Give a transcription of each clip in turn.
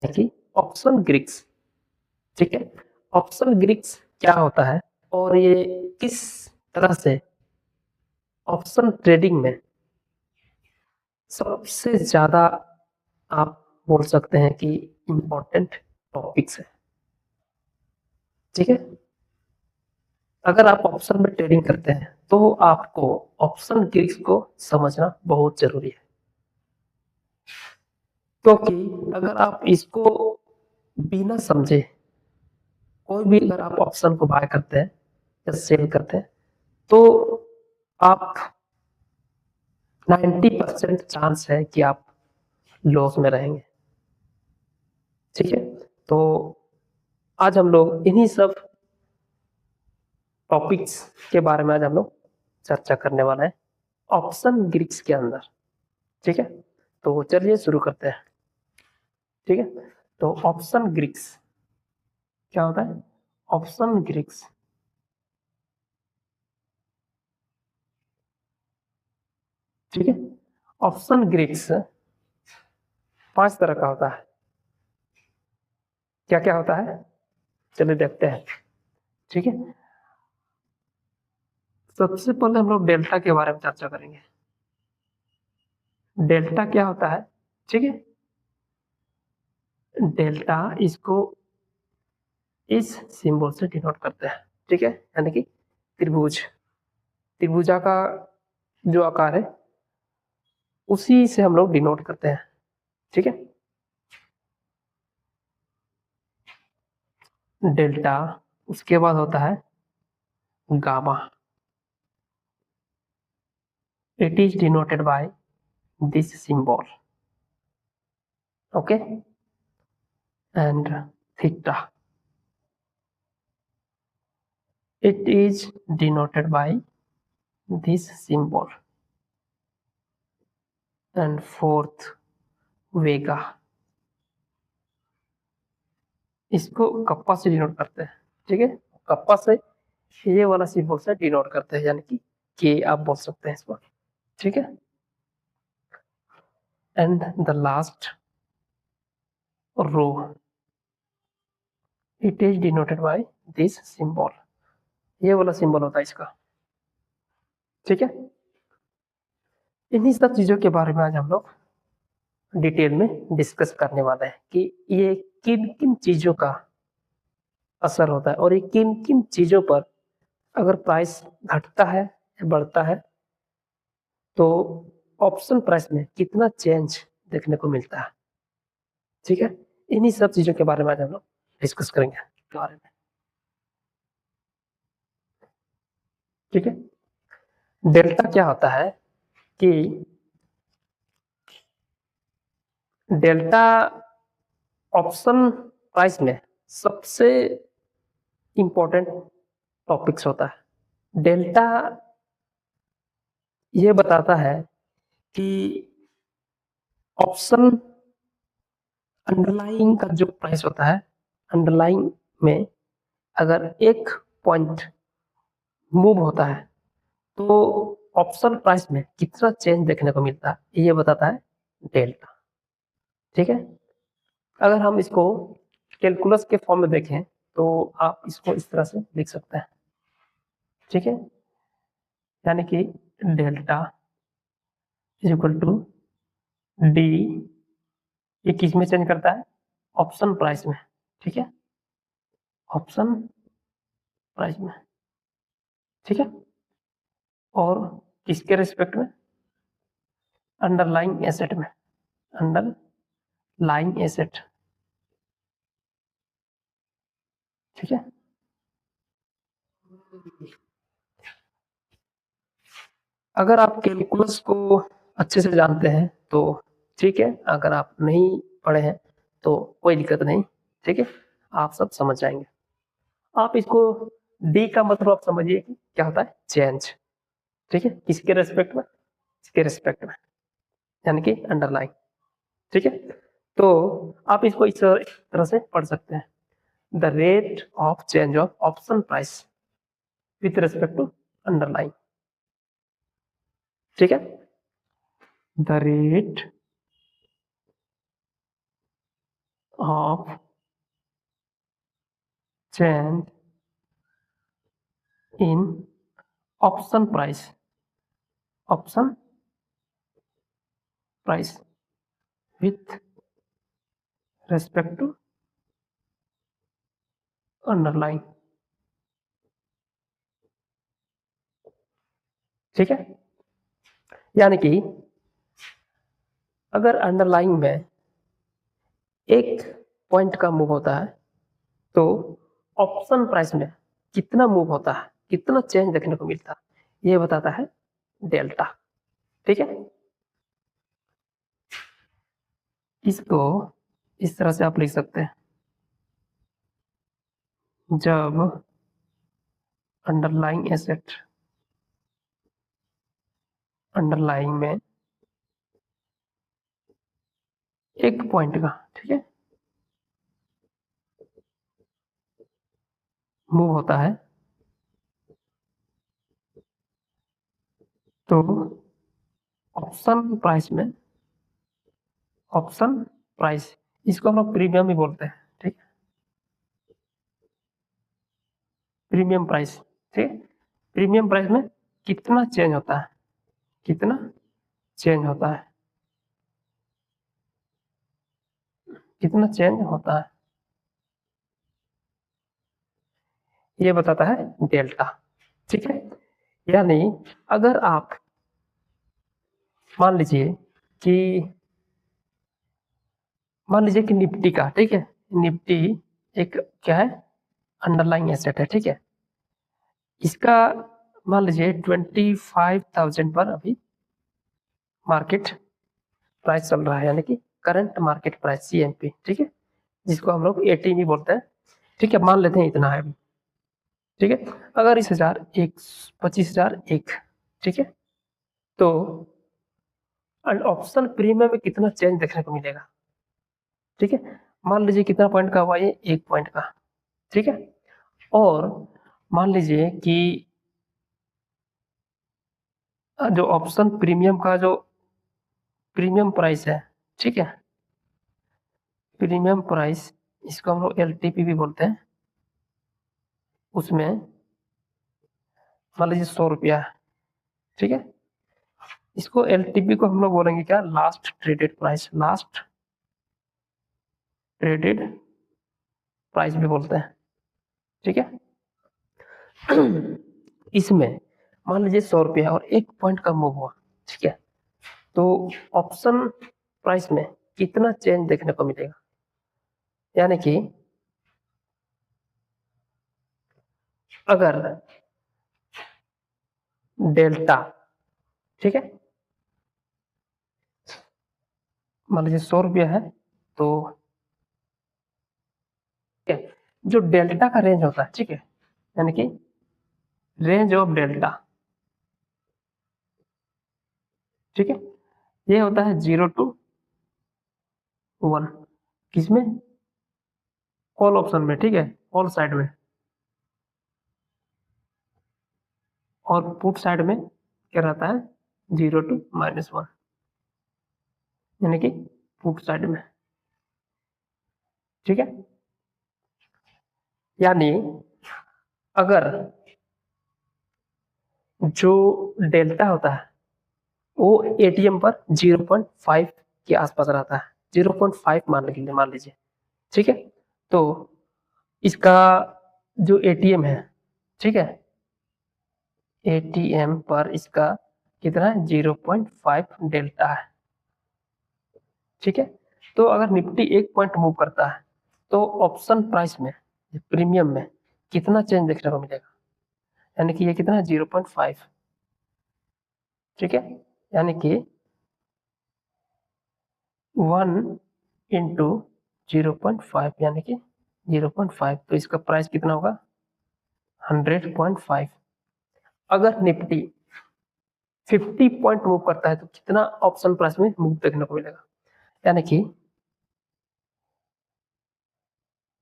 कि ऑप्शन ग्रिक्स। ठीक है, ऑप्शन ग्रिक्स क्या होता है और ये किस तरह से ऑप्शन ट्रेडिंग में सबसे ज्यादा आप बोल सकते हैं कि इम्पोर्टेंट टॉपिक्स है। ठीक है, अगर आप ऑप्शन में ट्रेडिंग करते हैं तो आपको ऑप्शन ग्रिक्स को समझना बहुत जरूरी है, क्योंकि अगर आप इसको बिना समझे कोई भी अगर आप ऑप्शन को बाय करते हैं या सेल करते हैं तो आप 90% चांस है कि आप लॉस में रहेंगे। ठीक है, तो आज हम लोग इन्हीं सब टॉपिक्स के बारे में आज हम लोग चर्चा करने वाले हैं ऑप्शन ग्रिक्स के अंदर। ठीक है, तो चलिए शुरू करते हैं। ठीक है, तो ऑप्शन ग्रिक्स क्या होता है? ऑप्शन ग्रिक्स ठीक है, ऑप्शन ग्रिक्स 5 तरह का होता है। क्या क्या होता है चलिए देखते हैं। ठीक है, सबसे पहले हम लोग डेल्टा के बारे में चर्चा करेंगे। डेल्टा क्या होता है? ठीक है, डेल्टा इसको इस सिंबल से डिनोट करते हैं। ठीक है, यानी कि त्रिभुज, त्रिभुजा का जो आकार है उसी से हम लोग डिनोट करते हैं। ठीक है, डेल्टा, उसके बाद होता है gamma. It is denoted by this symbol. Okay, and theta, it is denoted by this symbol. And fourth, वेगा, इसको कप्पा से डिनोट करते हैं। ठीक है, कप्पा से ये वाला सिंबल से डिनोट करते हैं, यानी कि के आप बोल सकते हैं इसको। ठीक है, and the last row, it is denoted by this symbol. ये वाला सिंबल होता है इसका। ठीक है, इन्हीं सब चीजों के बारे में आज हम लोग डिटेल में डिस्कस करने वाले हैं कि ये किन किन चीजों का असर होता है और ये किन किन चीजों पर अगर प्राइस घटता है या बढ़ता है तो ऑप्शन प्राइस में कितना चेंज देखने को मिलता है। ठीक है, इन्हीं सब चीजों के बारे में आज हम लोग डिस्कस करेंगे के बारे में। ठीक है, डेल्टा क्या होता है कि डेल्टा ऑप्शन प्राइस में सबसे इंपॉर्टेंट टॉपिक्स होता है। डेल्टा ये बताता है कि ऑप्शन अंडरलाइंग का जो प्राइस होता है, अंडरलाइंग में अगर एक पॉइंट मूव होता है तो ऑप्शन प्राइस में कितना चेंज देखने को मिलता है ये बताता है डेल्टा। ठीक है, अगर हम इसको कैलकुलस के फॉर्म में देखें तो आप इसको इस तरह से लिख सकते हैं। ठीक है, यानी कि delta is equal to D, ये किस में चेंज करता है? ऑप्शन प्राइस में। ठीक है, ऑप्शन प्राइस में। ठीक है, और किसके रेस्पेक्ट में? अंडरलाइंग एसेट में, अंडरलाइंग एसेट। ठीक है, अगर आप कैलकुलस को अच्छे से जानते हैं तो ठीक है, अगर आप नहीं पढ़े हैं तो कोई दिक्कत नहीं। ठीक है, आप सब समझ जाएंगे। आप इसको डी का मतलब आप समझिए कि क्या होता है? चेंज। ठीक है, किसके रेस्पेक्ट में? इसके रेस्पेक्ट में, यानी कि अंडरलाइन। ठीक है, तो आप इसको इस तरह से पढ़ सकते हैं, the rate of change of option price with respect to underline. ठीक है, the rate of change in option price with respect to underline. ठीक है, यानी कि अगर अंडरलाइन में एक पॉइंट का मूव होता है तो ऑप्शन प्राइस में कितना मूव होता है, कितना चेंज देखने को मिलता है, ये बताता है डेल्टा। ठीक है, इसको इस तरह से आप लिख सकते हैं, जब अंडरलाइंग एसेट अंडरलाइंग में एक पॉइंट का, ठीक है, मूव होता है तो ऑप्शन प्राइस इसको हम लोग प्रीमियम भी बोलते हैं। ठीक है, प्रीमियम प्राइस। ठीक है, प्रीमियम प्राइस में कितना चेंज होता है, कितना चेंज होता है, कितना चेंज होता है, ये बताता है डेल्टा। ठीक है, यानी अगर आप मान लीजिए कि निफ्टी का, ठीक है, निफ्टी एक क्या है, अंडरलाइंग एसेट है। ठीक है, इसका मान लीजिए 25,000 पर अभी मार्केट प्राइस चल रहा है, यानी कि करंट मार्केट प्राइस CMP। ठीक है, जिसको हम लोग AT भी बोलते हैं। ठीक है, मान लेते हैं इतना है अभी। ठीक है, अगर इस 25,001, ठीक है, तो ऑप्शन प्रीमियम में कितना चेंज देखने को मिलेगा। ठीक है, मान लीजिए कितना पॉइंट का हुआ, ये 1 पॉइंट का। ठीक है, और मान लीजिए कि जो ऑप्शन प्रीमियम का जो प्रीमियम प्राइस है, ठीक है, प्रीमियम प्राइस इसको हम लोग LTP भी बोलते हैं, उसमें मान लीजिए 100 रुपया है। ठीक है, इसको LTP को हम लोग बोलेंगे क्या, last traded price, last traded price भी बोलते हैं। ठीक है, इसमें मान लीजिए 100 रुपया और 1 पॉइंट का मूव हुआ। ठीक है, तो ऑप्शन प्राइस में कितना चेंज देखने को मिलेगा, यानी कि अगर डेल्टा, ठीक है, मान लीजिए 100 रुपया है, तो ठीक है, जो डेल्टा का रेंज होता है, ठीक है, यानी कि रेंज ऑफ डेल्टा, ठीक है, ये होता है 0 to 1, किसमें, कॉल ऑप्शन में। ठीक है, कॉल साइड में, और पुट साइड में क्या रहता है, 0 to -1, यानी कि पुट साइड में। ठीक है, यानी अगर जो डेल्टा होता है वो ATM पर 0.5 के आसपास रहता है, 0.5 मान लीजिए। ठीक है, तो इसका जो ATM है, ठीक है, ATM पर इसका कितना है, 0.5 डेल्टा है। ठीक है, तो अगर निफ्टी 1 पॉइंट मूव करता है तो ऑप्शन प्राइस में, प्रीमियम में कितना चेंज देखने को मिलेगा, यानी कि ये कितना है, 0.5। ठीक है, यानी कि 1 इंटू 0.5 यानी कि 0.5, तो इसका प्राइस कितना होगा, 100.5। अगर निफ्टी 50 पॉइंट मूव करता है तो कितना ऑप्शन प्राइस में मूव देखने को मिलेगा, यानी कि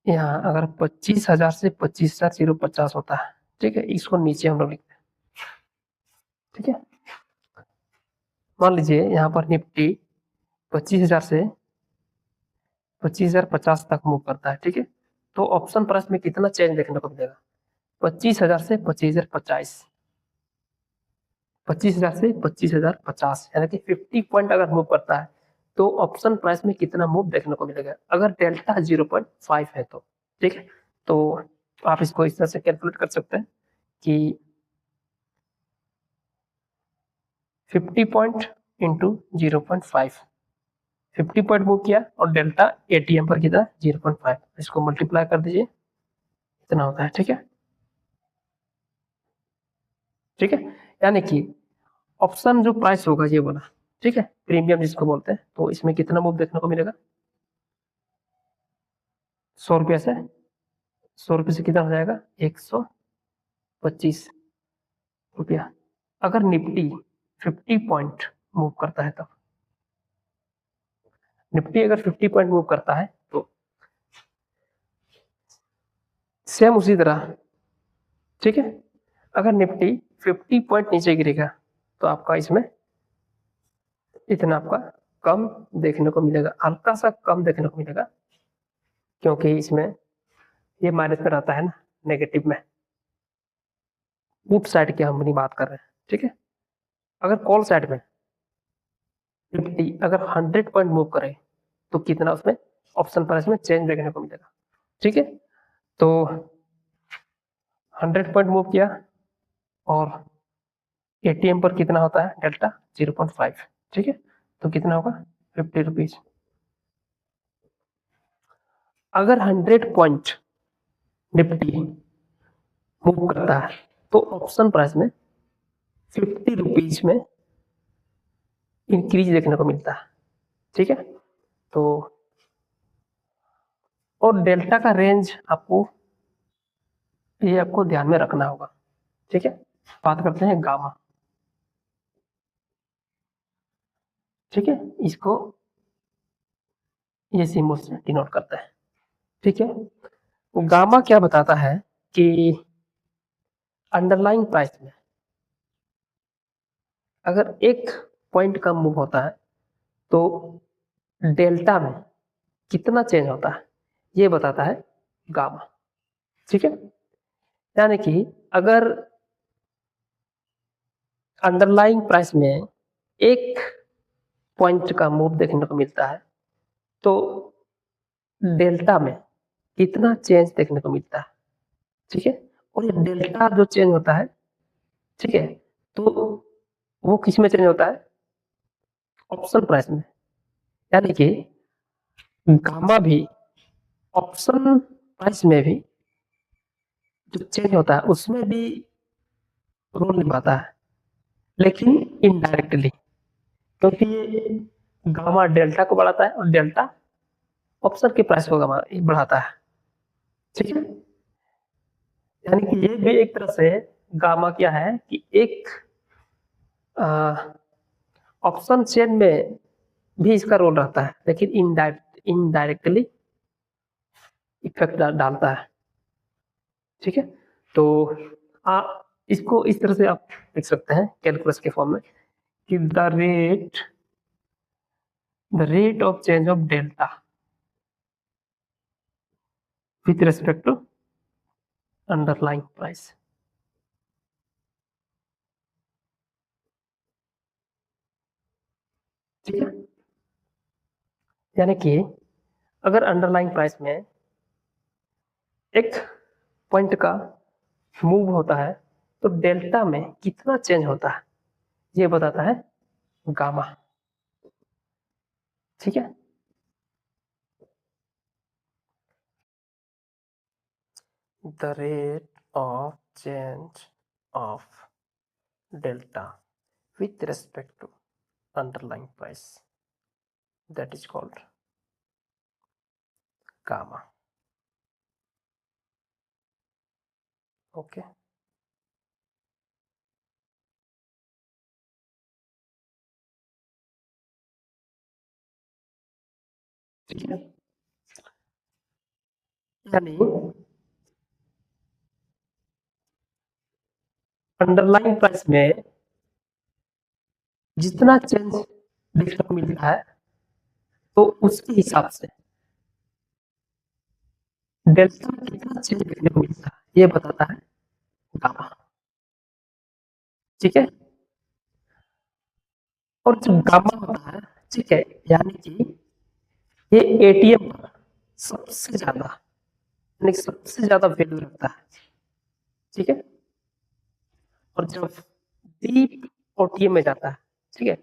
यहाँ अगर 25,000 से 25,050 होता है, ठीक है, इसको नीचे हम लोग लिखते हैं। ठीक है, मान लीजिए यहाँ पर निफ्टी 25,000 से 25,050 तक मूव करता है, ठीक है। तो ऑप्शन प्राइस में कितना चेंज देखने को मिलेगा? 25,000 से 25,050, 25,000 से 25,050, यानी कि 50 पॉइंट अगर मूव करता है तो ऑप्शन प्राइस में कितना मूव देखने को मिलेगा अगर डेल्टा 0.5 है तो, ठीक है। तो आप इसको इस तरह से कैलकुलेट कर सकते हैं कि 50 पॉइंट इंटू 0.5, 50 पॉइंट मूव किया और डेल्टा एटीएम पर कितना 0.5, इसको मल्टीप्लाई कर दीजिए, इतना होता है, ठीक है। ठीक है, यानी कि ऑप्शन जो प्राइस होगा ये बोला, ठीक है, प्रीमियम जिसको बोलते हैं, तो इसमें कितना मूव देखने को मिलेगा? 100 रुपया से 100 रुपये से कितना हो जाएगा? 125 रुपया। अगर निफ्टी 50 पॉइंट मूव करता है तब, निफ्टी अगर 50 पॉइंट मूव करता है तो सेम उसी तरह, ठीक है। अगर निफ्टी 50 पॉइंट नीचे गिरेगा तो आपका इसमें इतना आपका कम देखने को मिलेगा, हल्का सा कम देखने को मिलेगा, क्योंकि इसमें ये माइनस में रहता है ना, नेगेटिव में, पुट साइड की हम अपनी बात कर रहे हैं, ठीक है। अगर कॉल साइड में निफ्टी अगर 100 पॉइंट मूव करे तो कितना उसमें ऑप्शन प्राइस में चेंज देखने को मिलेगा, ठीक है। तो 100 पॉइंट मूव किया और एटीएम पर कितना होता है डेल्टा 0.5, ठीक है। तो कितना होगा 50 रुपीज। अगर 100 पॉइंट निफ्टी मूव करता है तो ऑप्शन प्राइस में 50 रुपीज में इंक्रीज देखने को मिलता है, ठीक है। तो और डेल्टा का रेंज आपको ये आपको ध्यान में रखना होगा, ठीक है। बात करते हैं गामा, ठीक है, इसको ये सिंबल से डिनोट करता है, ठीक है। तो गामा क्या बताता है कि अंडरलाइंग प्राइस में अगर एक पॉइंट कम मूव होता है तो डेल्टा में कितना चेंज होता है ये बताता है गामा, ठीक है। यानी कि अगर अंडरलाइंग प्राइस में एक पॉइंट का मूव देखने को मिलता है तो डेल्टा में कितना चेंज देखने को मिलता है, ठीक है। और ये डेल्टा जो चेंज होता है, ठीक है, तो वो किस में चेंज होता है? ऑप्शन प्राइस में। यानी कि गामा भी ऑप्शन प्राइस में भी जो चेंज होता है उसमें भी रोल निभाता है, लेकिन इनडायरेक्टली, क्योंकि ये गामा डेल्टा को बढ़ाता है और डेल्टा ऑप्शन के प्राइस को गामा बढ़ाता है, ठीक है। यानी कि ये भी एक तरह से गामा क्या है कि एक ऑप्शन चेन में भी इसका रोल रहता है, लेकिन इनडायरेक्टली इफेक्ट डालता है, ठीक है। तो इसको इस तरह से आप लिख सकते हैं कैलकुलस के फॉर्म में कि the rate of change of delta with respect to underlying price, ठीक है। यानी कि अगर अंडरलाइंग प्राइस में एक पॉइंट का मूव होता है तो डेल्टा में कितना चेंज होता है ये बताता है गामा, ठीक है। The rate of change of delta with respect to underlying price, that is called gamma, okay। ठीक है, यानी अंडरलाइंग प्राइस में जितना चेंज देखने को मिलता है तो उसके हिसाब से डेल्टा में कितना चेंज देखने को मिलता है ये बताता है गामा। ठीक है, और जो गामा होता है, ठीक है, यानी कि ये एटीएम पर सबसे ज्यादा, यानी कि सबसे ज्यादा वैल्यू रखता है। ठीक है, और जब डीप ओटीएम में जाता है, ठीक है,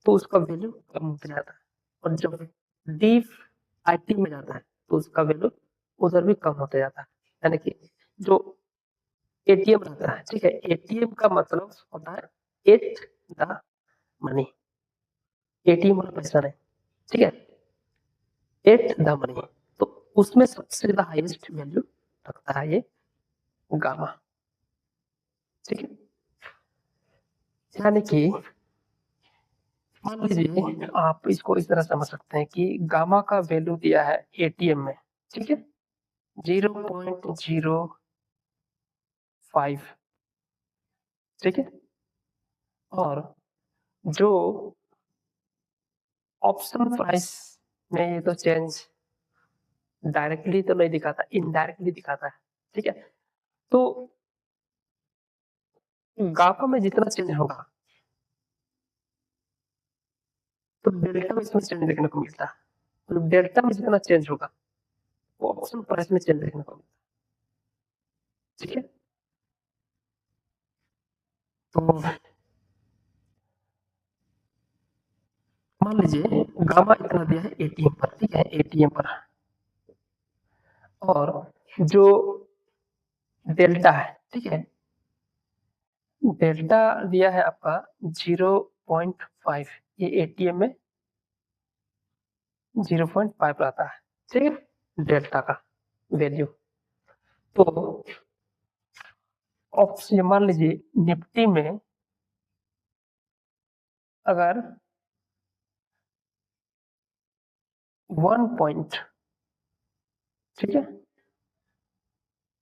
तो उसका वैल्यू कम होता जाता है, और जब डीप आईटी में जाता है तो उसका वैल्यू उधर भी कम होता जाता है। यानी कि जो एटीएम रहता है, ठीक है, एटीएम का मतलब होता है एट द मनी, एटीएम वाला पैसा नहीं, ठीक है, एट द मनी, तो उसमें सबसे ज्यादा हाईएस्ट वैल्यू रखता है ये गामा। ठीक है, यानी कि मान लीजिए आप इसको इस तरह समझ सकते हैं कि गामा का वैल्यू दिया है एटीएम में, ठीक है, 0.05, ठीक है, और जो ऑप्शन प्राइस में ये तो चेंज डायरेक्टली तो नहीं दिखाता, इनडायरेक्टली दिखाता है। ठीक है, तो गामा में जितना चेंज होगा तो डेल्टा में इसमें चेंज देखने को मिलता है, तो डेल्टा में जितना चेंज होगा वो ऑप्शन प्राइस में चेंज देखने को मिलता है। ठीक है, तो मान लीजिए गामा इतना दिया है एटीएम पर, ठीक है, एटीएम पर, और जो डेल्टा है, ठीक है, डेल्टा दिया है आपका 0.5, ये एटीएम में 0.5 रहता है। ठीक है, डेल्टा का वैल्यू, तो ऑप्शन मान लीजिए निफ्टी में अगर 1 पॉइंट, ठीक है,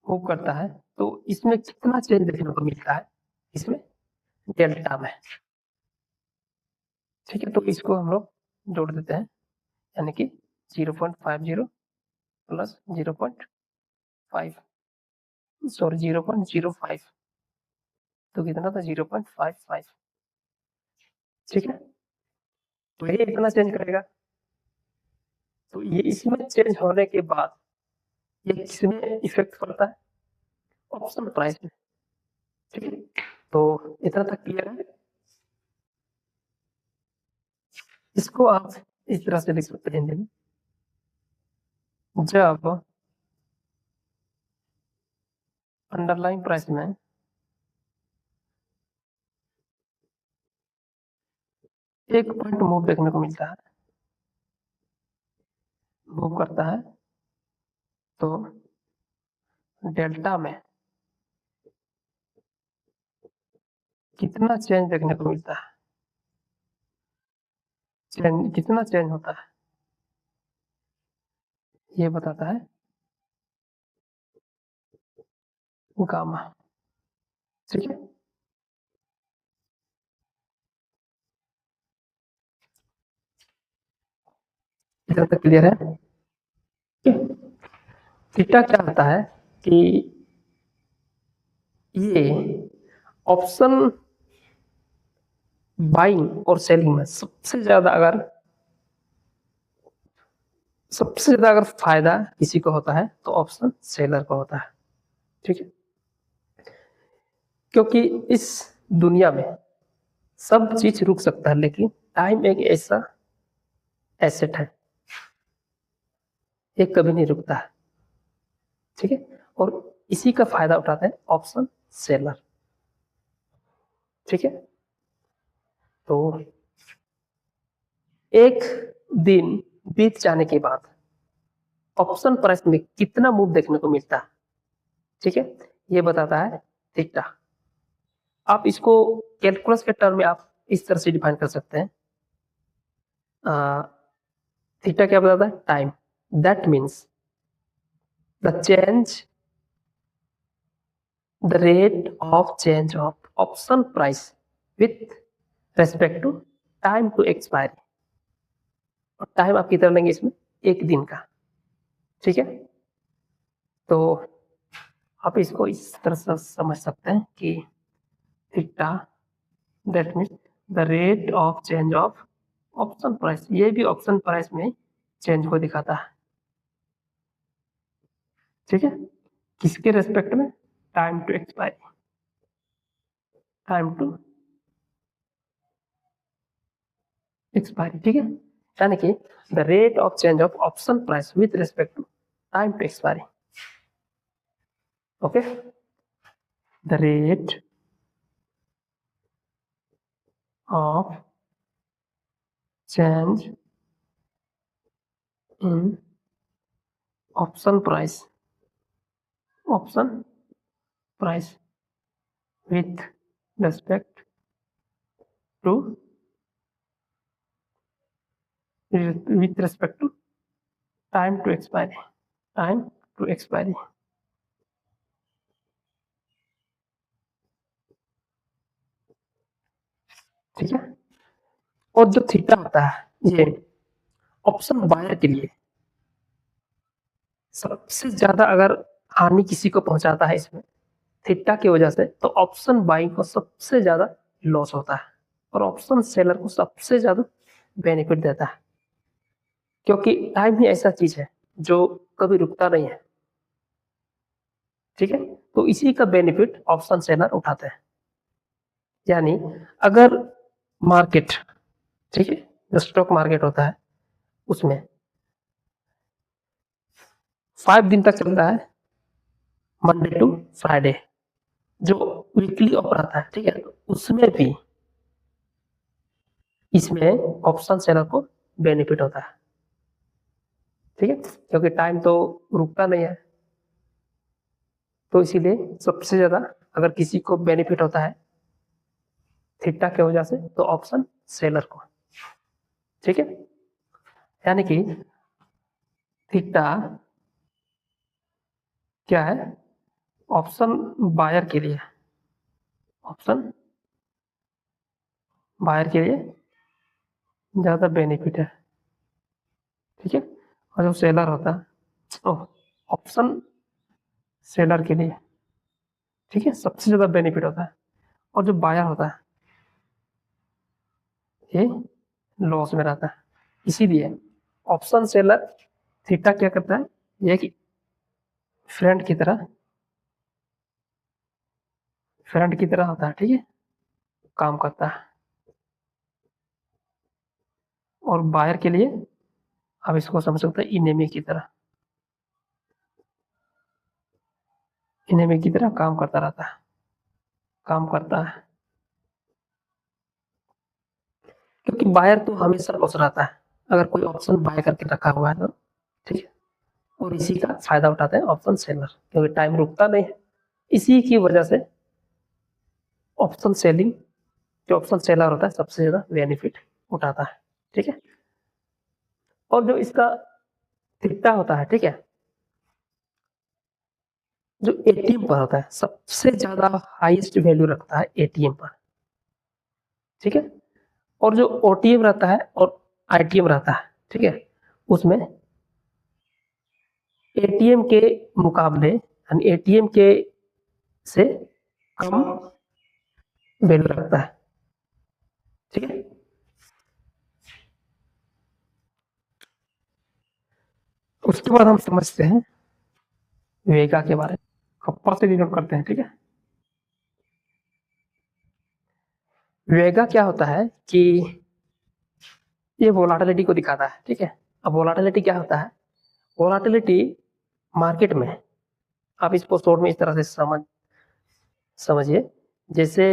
मूव करता है तो इसमें कितना चेंज देखने को मिलता है, इसमें डेल्टा में। ठीक है, तो इसको हम लोग जोड़ देते हैं, यानी कि 0.50 प्लस 0.5, सॉरी 0.05, तो कितना था 0.55। ठीक है, तो ये इतना चेंज करेगा, तो ये इसमें चेंज होने के बाद ये किसमें इफेक्ट पड़ता है, ऑप्शन प्राइस में। ठीक है, तो इतना तक क्लियर है। इसको आप इस तरह से लिख सकते हैं हिंदी में, जब अंडरलाइन प्राइस में एक पॉइंट मूव देखने को मिलता है, मूव करता है, तो डेल्टा में कितना चेंज देखने को मिलता है, चेंज कितना चेंज होता है ये बताता है गामा। ठीक है, इधर तक क्लियर है। थीटा क्या होता है कि ये ऑप्शन बाइंग और सेलिंग में सबसे ज्यादा अगर फायदा किसी को होता है तो ऑप्शन सेलर को होता है। ठीक है, क्योंकि इस दुनिया में सब चीज रुक सकता है, लेकिन टाइम एक ऐसा एसेट है, ये कभी नहीं रुकता है। ठीक है, और इसी का फायदा उठाते हैं ऑप्शन सेलर। ठीक है, तो एक दिन बीत जाने के बाद ऑप्शन प्राइस में कितना मूव देखने को मिलता है, ठीक है, ये बताता है थीटा। आप इसको कैलकुलस के टर्म में आप इस तरह से डिफाइन कर सकते हैं, थीटा क्या बताता है, time, that means the change, the rate of change of option price with respect to time to expiry, और टाइम आप कितना लेंगे इसमें, एक दिन का। ठीक है, तो आप इसको इस तरह से समझ सकते हैं कि theta that means the rate of change of option price, ये भी ऑप्शन प्राइस में चेंज को दिखाता है, ठीक है, किसके रेस्पेक्ट में, time to expiry, time to expiry, ठीक है, यानी कि the rate of change of option price with respect to time to expiry, okay, the rate of change in option price with respect to time to expiry, ठीक है। और जो theta होता है ये ऑप्शन बायर के लिए सबसे ज्यादा अगर हानि किसी को पहुंचाता है इसमें थीटा की वजह से, तो ऑप्शन बाइंग को सबसे ज्यादा लॉस होता है और ऑप्शन सेलर को सबसे ज्यादा बेनिफिट देता है, क्योंकि टाइम ही ऐसा चीज है जो कभी रुकता नहीं है, ठीक है, तो इसी का बेनिफिट ऑप्शन सेलर उठाते हैं। यानी अगर मार्केट, ठीक है, जो स्टॉक मार्केट होता है उसमें 5 दिन तक चलता है, मंडे टू फ्राइडे, जो वीकली ऑफर आता है, ठीक है, उसमें भी इसमें ऑप्शन सेलर को बेनिफिट होता है, ठीक है, क्योंकि टाइम तो रुकता नहीं है, तो इसीलिए सबसे ज्यादा अगर किसी को बेनिफिट होता है थीटा की वजह से तो ऑप्शन सेलर को, ठीक है, यानी कि थीटा क्या है, ऑप्शन बायर के लिए, ऑप्शन बायर के लिए ज्यादा बेनिफिट है, ठीक है, और जो सेलर होता है ऑप्शन सेलर के लिए, ठीक है, सबसे ज्यादा बेनिफिट होता है, और जो बायर होता है ये लॉस में रहता है। इसीलिए ऑप्शन सेलर थीटा क्या करता है, ये कि फ्रेंड की तरह होता है, ठीक है, काम करता है, और बायर के लिए आप इसको समझ सकते हैं इनेमी की तरह काम करता रहता है, काम करता है, क्योंकि बायर तो हमेशा लॉस रहता है अगर कोई ऑप्शन बाय करके रखा हुआ है तो, ठीक है, और इसी का फायदा उठाते हैं ऑप्शन सेलर, क्योंकि टाइम रुकता नहीं है, इसी की वजह से ऑप्शन सेलिंग, जो ऑप्शन सेलर होता है सबसे ज्यादा बेनिफिट उठाता है, ठीक है, और जो इसका थीटा होता है, ठीक है, जो एटीएम पर होता है सबसे ज्यादा हाईएस्ट वैल्यू रखता है एटीएम पर, ठीक है, और जो ओटीएम रहता है और आईटीएम रहता है, ठीक है, उसमें एटीएम के मुकाबले यानी एटीएम के से कम वैल्यू रखता है, ठीक है, उसके बाद हम समझते हैं वेगा के बारे में, खप्पर से डिनोट करते हैं, ठीक है। वेगा क्या होता है कि ये वोलाटिलिटी को दिखाता है, ठीक है, अब वोलाटिलिटी क्या होता है, वोलाटिलिटी मार्केट में, आप इसको शॉर्ट में इस तरह से समझिए, जैसे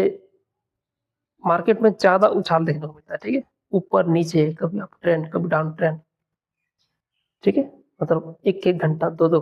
मार्केट में ज्यादा उछाल देखने को मिलता है, ठीक है, ऊपर नीचे, कभी अप ट्रेंड कभी डाउन ट्रेंड, ठीक है, मतलब 1-1 घंटा 2-2